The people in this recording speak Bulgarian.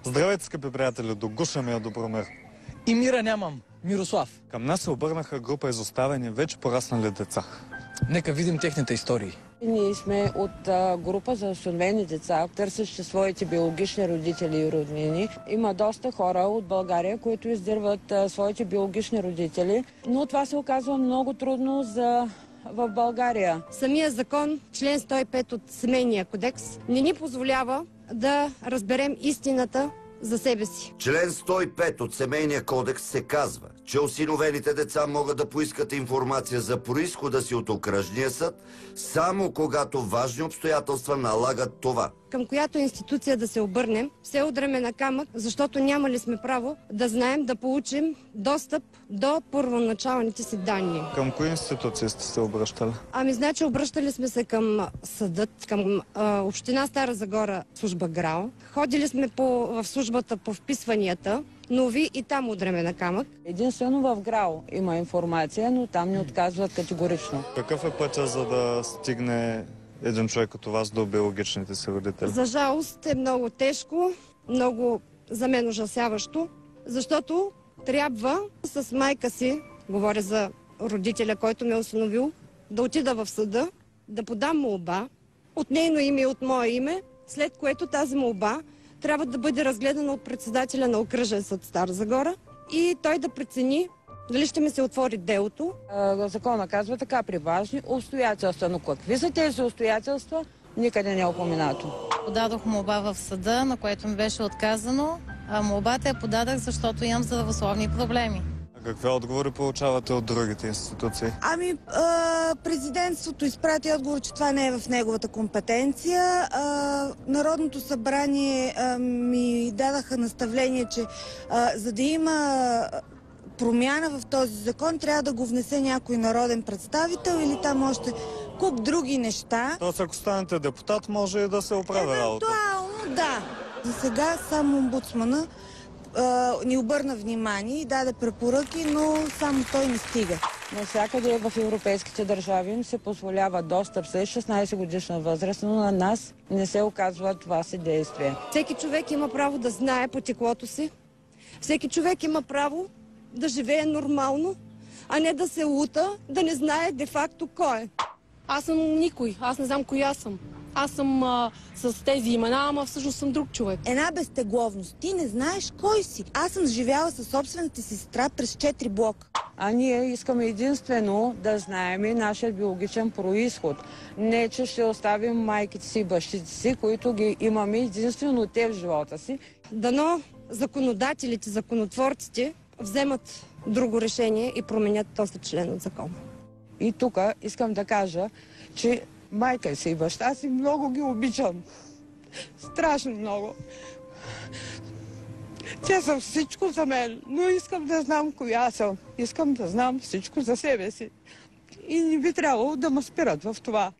Здравейте, скъпи приятели, до гуша ми е Добромир. И мира нямам, Мирослав. Към нас се обърнаха група изоставени, вече пораснали деца. Нека видим техните истории. Ние сме от група за осиновени деца, търсещи своите биологични родители и роднини. Има доста хора от България, които издирват своите биологични родители, но това се оказва много трудно в България. Самия закон, член 105 от Семейния кодекс, не ни позволява да разберем истината за себе си. Член 105 от Семейния кодекс се казва, че осиновените деца могат да поискат информация за произхода си от окръжния съд, само когато важни обстоятелства налагат това. Към която институция да се обърнем, все удреме на камък, защото нямали сме право да знаем да получим достъп до първоначалните си данни. Към кои институции сте се обръщали? Значи обръщали сме се към съдът, към Община Стара Загора, служба ГРАО. Ходили сме в службата по вписванията, но ви и там удреме на камък. Единствено в ГРАО има информация, но там ни отказват категорично. Какъв е пътя, за да стигне един човек като вас до биологичните си родители? За жалост е много тежко, много за мен ужасяващо, защото трябва с майка си, говоря за родителя, който ме е осиновил, да отида в съда, да подам молба от нейно име и от мое име, след което тази молба трябва да бъде разгледана от председателя на окръжен съд Стара Загора и той да прецени дали ще ми се отвори делото. Закона казва така: при важни обстоятелства, но какви са тези обстоятелства, никъде не е упоменато. Подадох молба в съда, на което ми беше отказано, а молбата я подадах, защото имам здравословни проблеми. А какви отговори получавате от другите институции? Президентството изпрати отговор, че това не е в неговата компетенция. Народното събрание ми дадаха наставление, че за да има промяна в този закон, трябва да го внесе някой народен представител или там още куп други неща. Тоест, ако станете депутат, може и да се оправи работа. Евентуално, да. За сега само омбудсмана ни обърна внимание и даде препоръки, но само той не стига. Навсякъде в европейските държави им се позволява достъп след 16 годишна възраст, но на нас не се оказва това си действие. Всеки човек има право да знае потеклото си. Всеки човек има право да живее нормално, а не да се лута, да не знае де-факто кой е. Аз съм никой, аз не знам коя съм. Аз съм с тези имена, ама всъщност съм друг човек. Една безтегловност. Ти не знаеш кой си. Аз съм живяла със собствената си сестра през 4 блока. А ние искаме единствено да знаем нашия биологичен произход. Не, че ще оставим майките си и бащите си, които ги имаме единствено те в живота си. Дано законодателите, законотворците вземат друго решение и променят този член от закона. И тук искам да кажа, че майка си и баща си много ги обичам. Страшно много. Те са всичко за мен, но искам да знам коя съм. Искам да знам всичко за себе си. И не би трябвало да ме спират в това.